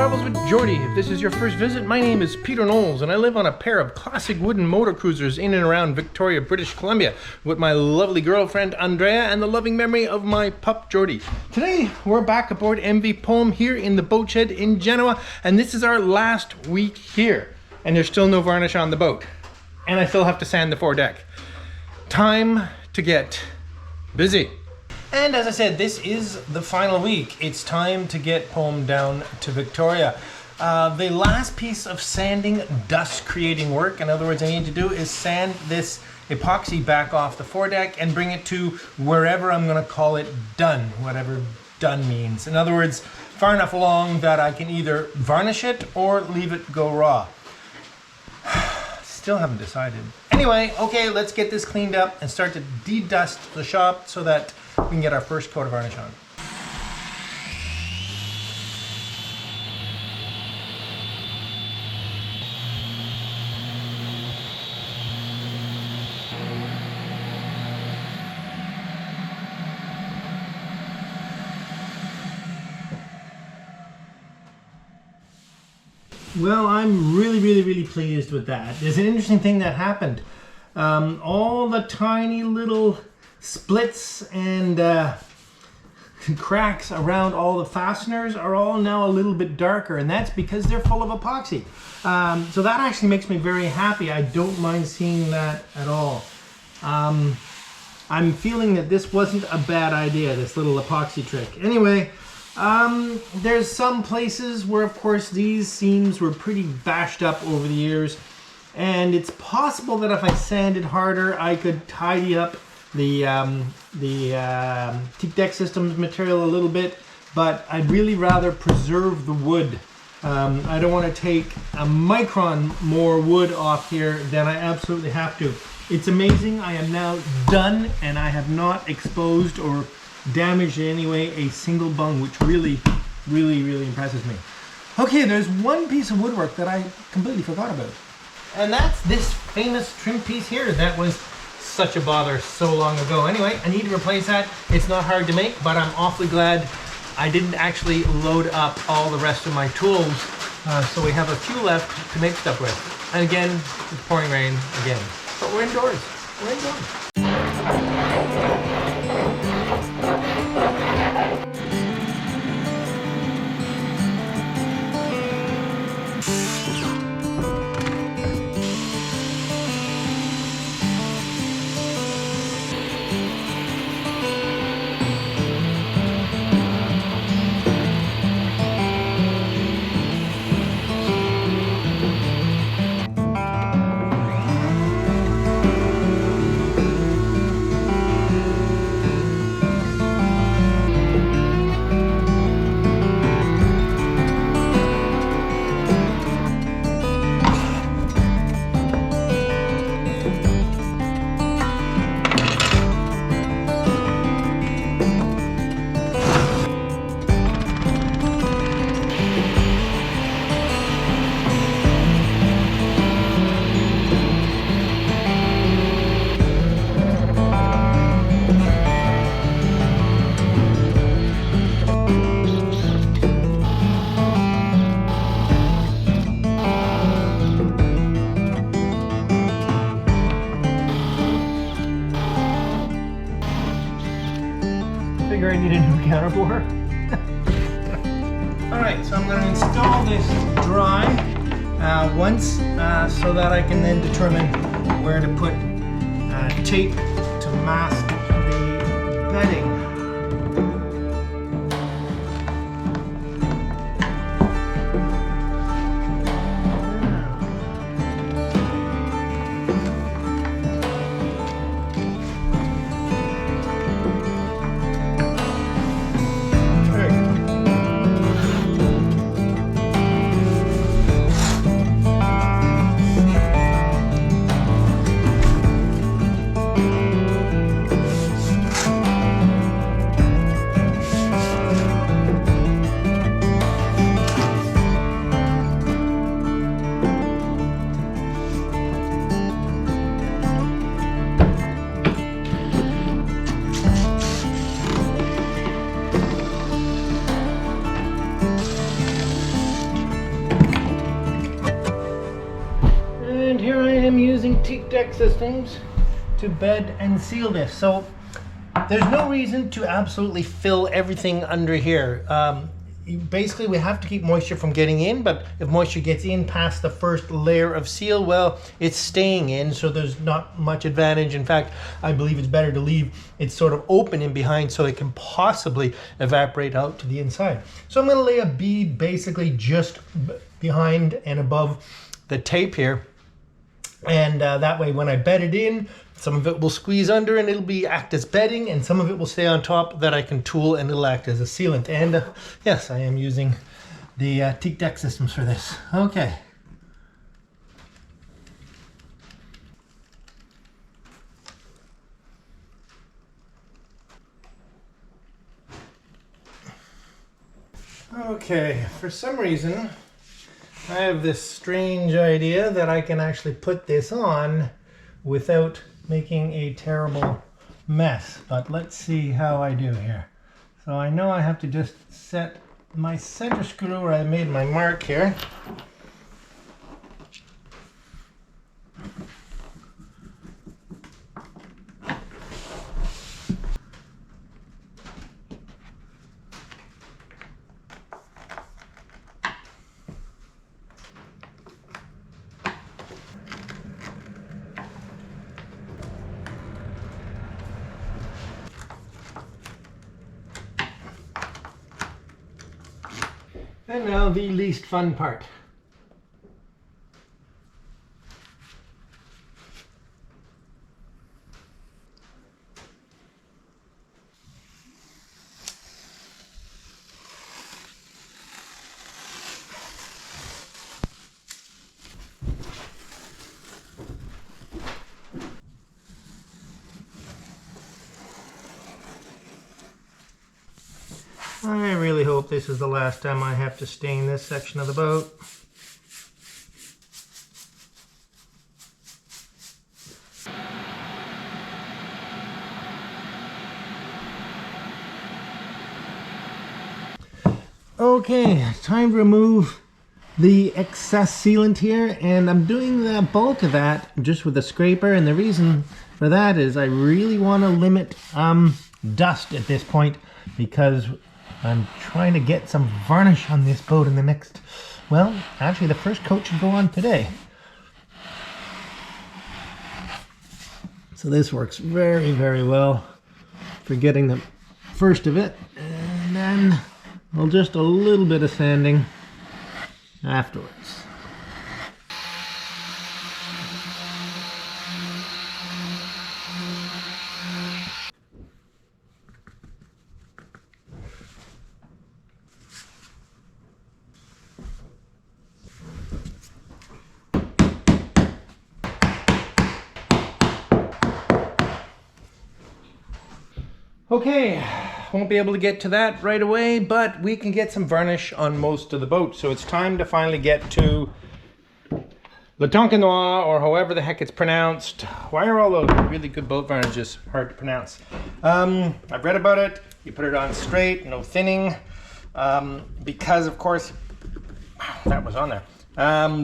Travels with Geordie. If this is your first visit, my name is Peter Knowles and I live on a pair of classic wooden motor cruisers in and around Victoria, British Columbia with my lovely girlfriend Andrea and the loving memory of my pup Geordie. Today we're back aboard MV Poem here in the boat shed in Genoa, and this is our last week here and there's still no varnish on the boat and I still have to sand the foredeck. Time to get busy. And as I said, this is the final week. It's time to get Poem down to Victoria. The last piece of sanding, dust creating work, in other words, I need to do is sand this epoxy back off the foredeck and bring it to wherever I'm gonna call it done, whatever done means. In other words, far enough along that I can either varnish it or leave it go raw. Still haven't decided. Anyway, okay, let's get this cleaned up and start to de-dust the shop so that we can get our first coat of varnish on. Well, I'm really pleased with that. There's an interesting thing that happened. All the tiny little splits and cracks around all the fasteners are all now a little bit darker, and that's because they're full of epoxy. So that actually makes me very happy. I don't mind seeing that at all. I'm feeling that this wasn't a bad idea, this little epoxy trick. Anyway, there's some places where of course these seams were pretty bashed up over the years, and it's possible that if I sanded harder I could tidy up the Teak Deck Systems material a little bit, but I'd really rather preserve the wood. I don't want to take a micron more wood off here than I absolutely have to. It's amazing, I am now done and I have not exposed or damaged in any way a single bung, which really impresses me. Okay, there's one piece of woodwork that I completely forgot about, and that's this famous trim piece here that was such a bother so long ago. Anyway, I need to replace that. It's not hard to make, but I'm awfully glad I didn't actually load up all the rest of my tools, so we have a few left to make stuff with. And again, it's pouring rain again, but we're indoors. We're indoors. I need a new counterbore. Alright, so I'm going to install this dry once so that I can then determine where to put tape to mask the bedding. Deck systems to bed and seal this. So there's no reason to absolutely fill everything under here. Basically, we have to keep moisture from getting in, but if moisture gets in past the first layer of seal, well, it's staying in, so there's not much advantage. In fact, I believe it's better to leave it sort of open in behind so it can possibly evaporate out to the inside. So I'm going to lay a bead basically just behind and above the tape here, and that way when I bed it in, some of it will squeeze under and it'll act as bedding, and some of it will stay on top that I can tool and it'll act as a sealant. And yes, I am using the Teak Deck systems for this. Okay. Okay, for some reason, I have this strange idea that I can actually put this on without making a terrible mess, but let's see how I do here. So I know I have to just set my center screw where I made my mark here. And now the least fun part. I really hope this is the last time I have to stain this section of the boat. Okay, time to remove the excess sealant here, and I'm doing the bulk of that just with a scraper, and the reason for that is I really want to limit dust at this point, because I'm trying to get some varnish on this boat in the next, well, actually the first coat should go on today. So this works very, very well for getting the first of it, and then well, just a little bit of sanding afterwards. Okay, won't be able to get to that right away, but we can get some varnish on most of the boat. So it's time to finally get to the Tonk, or however the heck it's pronounced. Why are all those really good boat varnishes hard to pronounce? I've read about it. You put it on straight, no thinning, because of course, that was on there.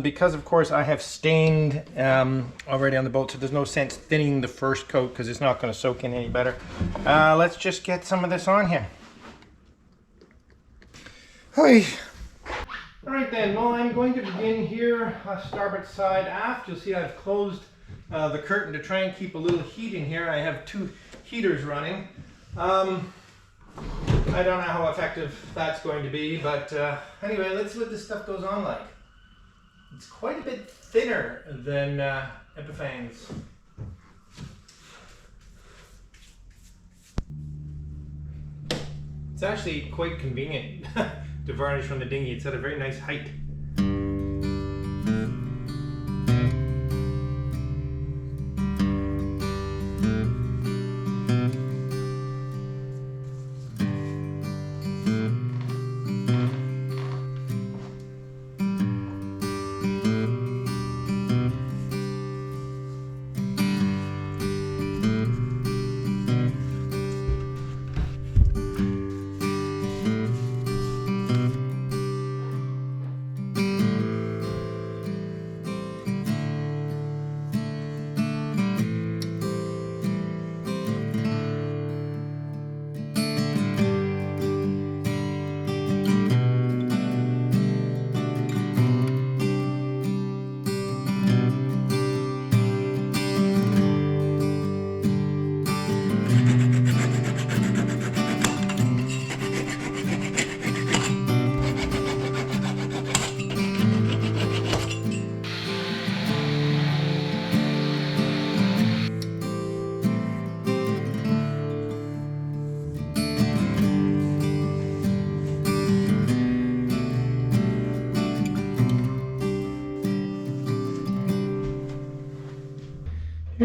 Because of course I have stained already on the boat, so there's no sense thinning the first coat because it's not going to soak in any better. Let's just get some of this on here. Hi. Alright then, well, I'm going to begin here, starboard side aft. You'll see I've closed the curtain to try and keep a little heat in here. I have 2 heaters running. I don't know how effective that's going to be, but anyway, let's see what this stuff goes on like. It's quite a bit thinner than Epiphanes. It's actually quite convenient to varnish from the dinghy. It's at a very nice height.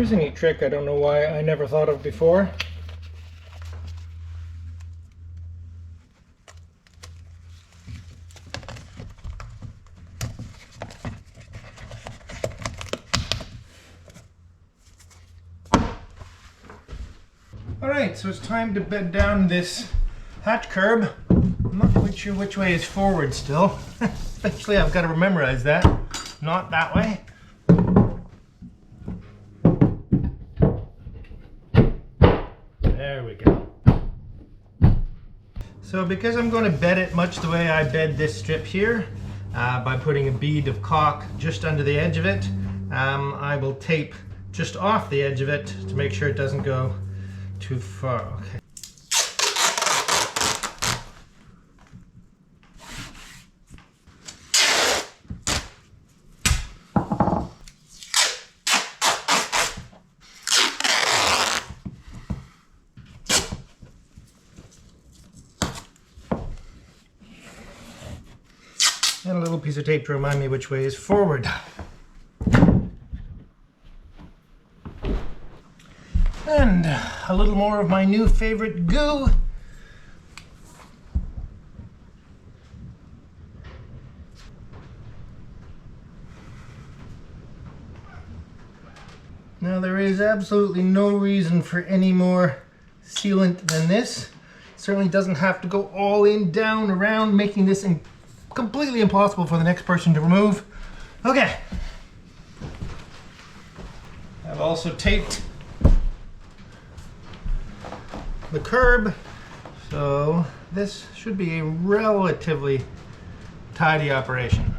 Here's a neat trick I don't know why I never thought of before. Alright, so it's time to bed down this hatch curb. I'm not quite sure which way is forward still. Eventually I've got to memorize that. Not that way. There we go. So because I'm going to bed it much the way I bed this strip here, by putting a bead of caulk just under the edge of it, I will tape just off the edge of it to make sure it doesn't go too far. Okay. And a little piece of tape to remind me which way is forward. And a little more of my new favorite goo. Now there is absolutely no reason for any more sealant than this. It certainly doesn't have to go all in, down, around, making this completely impossible for the next person to remove. Okay. I've also taped the curb, so this should be a relatively tidy operation.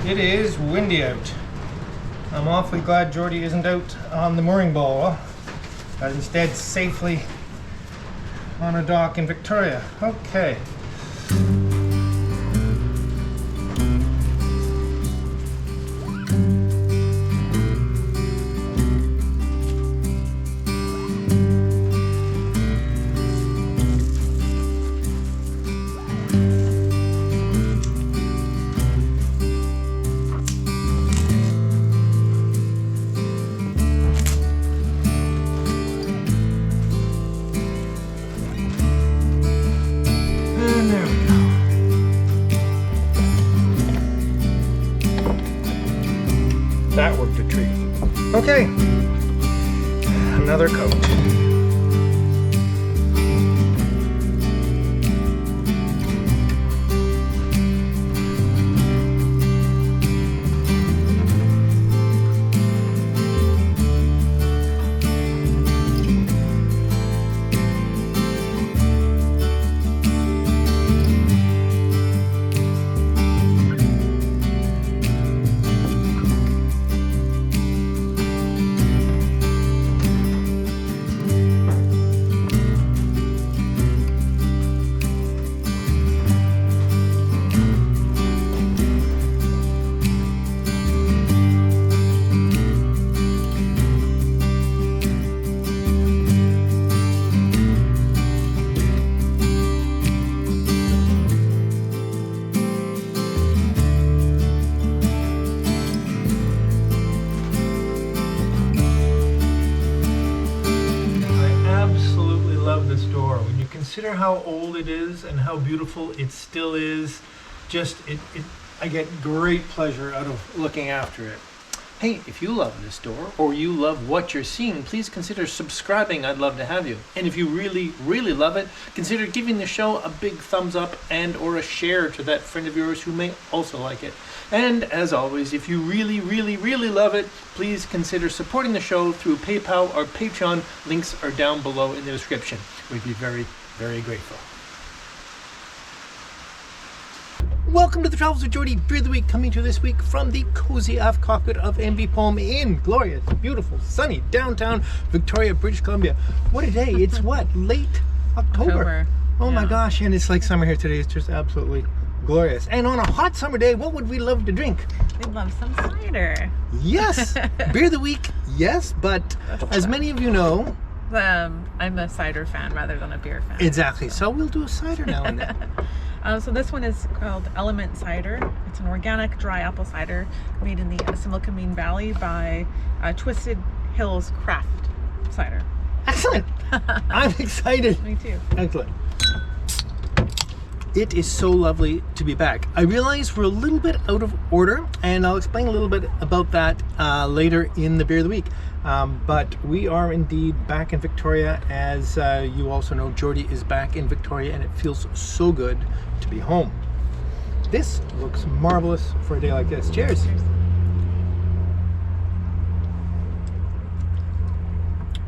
It is windy out. I'm awfully glad Geordie isn't out on the mooring ball, but instead safely on a dock in Victoria. Okay. That worked a treat. Okay, another coat. Consider how old it is and how beautiful it still is. I get great pleasure out of looking after it. Hey, if you love this door or you love what you're seeing, please consider subscribing. I'd love to have you. And if you really, really love it, consider giving the show a big thumbs up and or a share to that friend of yours who may also like it. And as always, if you really, really, really love it, please consider supporting the show through PayPal or Patreon. Links are down below in the description. We'd be very, very grateful. Welcome to the Travels with Geordie Beer of the Week, coming to you this week from the cozy aft cockpit of MV Palm in glorious, beautiful, sunny downtown Victoria, British Columbia. What a day! It's what, late October? Oh yeah. My gosh, and it's like summer here today. It's just absolutely Glorious. And on a hot summer day, what would we love to drink? We'd love some cider. Yes. Beer of the week, yes, but as many of you know, I'm a cider fan rather than a beer fan. exactly. So we'll do a cider now and then. So this one is called Element Cider. It's an organic dry apple cider made in the Similkameen Valley by Twisted Hills Craft Cider. Excellent. I'm excited. Me too. Excellent. It is so lovely to be back. I realize we're a little bit out of order, and I'll explain a little bit about that later in the Beer of the Week. But we are indeed back in Victoria. As you also know, Geordie is back in Victoria, and it feels so good to be home. This looks marvelous for a day like this. Cheers. Cheers.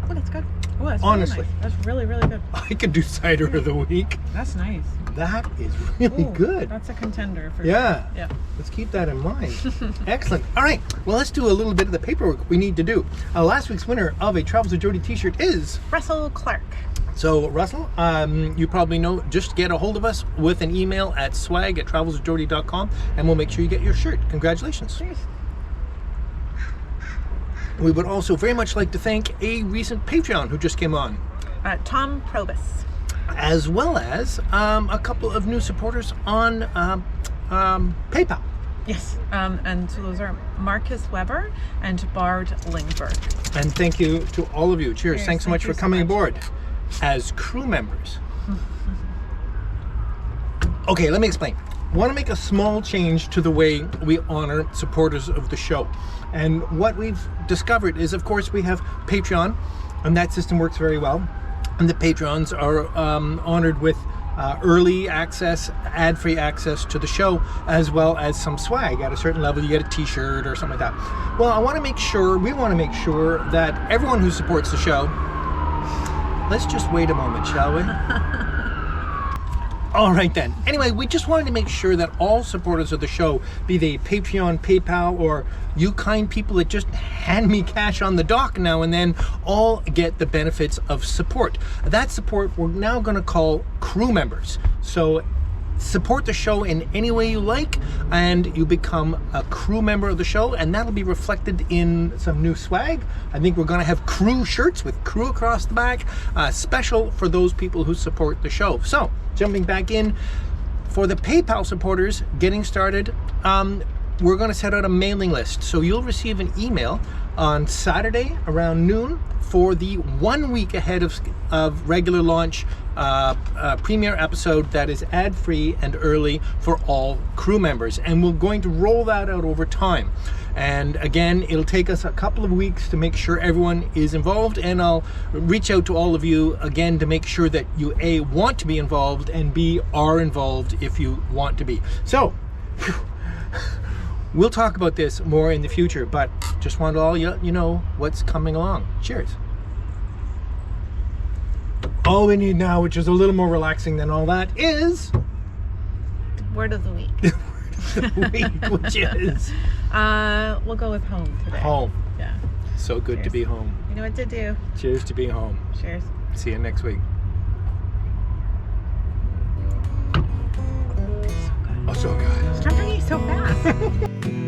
Oh, that's good. Oh, that's Honestly. really nice. That's really, really good. I could do cider of the week. That's nice. That is really Ooh, good. That's a contender for Yeah. sure. Yeah. Let's keep that in mind. Excellent. All right. Well, let's do a little bit of the paperwork we need to do. Last week's winner of a Travels with Geordie t-shirt is Russell Clark. So, Russell, you probably know, just get a hold of us with an email at swag@travelswithgeordie.com, and we'll make sure you get your shirt. Congratulations. Cheers. We would also very much like to thank a recent Patreon who just came on, Tom Probus. as well as a couple of new supporters on PayPal. Yes. And so those are Marcus Weber and Bard Lingberg. And thank you to all of you. Cheers. Cheers. Thanks so much Thank you for so coming much. aboard as crew members. Okay, let me explain. I want to make a small change to the way we honor supporters of the show. And what we've discovered is, of course, we have Patreon, and that system works very well. And the patrons are honored with early access, ad-free access to the show, as well as some swag. At a certain level, you get a t-shirt or something like that. Well, we want to make sure that everyone who supports the show, let's just wait a moment, shall we? All right then. Anyway, we just wanted to make sure that all supporters of the show, be they Patreon, PayPal, or you kind people that just hand me cash on the dock now and then, all get the benefits of support. That support we're now going to call crew members. So support the show in any way you like, and you become a crew member of the show, and that'll be reflected in some new swag. I think we're going to have crew shirts with crew across the back, special for those people who support the show. So jumping back in, for the PayPal supporters getting started, we're going to set out a mailing list. So you'll receive an email on Saturday around noon for the 1 week ahead of regular launch premiere episode that is ad-free and early for all crew members. And we're going to roll that out over time. And again, it'll take us a couple of weeks to make sure everyone is involved, and I'll reach out to all of you again to make sure that you A, want to be involved, and B, are involved if you want to be. So, we'll talk about this more in the future, but just wanted to all you know what's coming along. Cheers. All we need now, which is a little more relaxing than all that, is Word of the week. the week, which is We'll go with home today. home. Yeah. So good to Cheers. be home. You know what to do. Cheers to being home. Cheers. See you next week. So good. Oh, so good. Stop drinking so fast.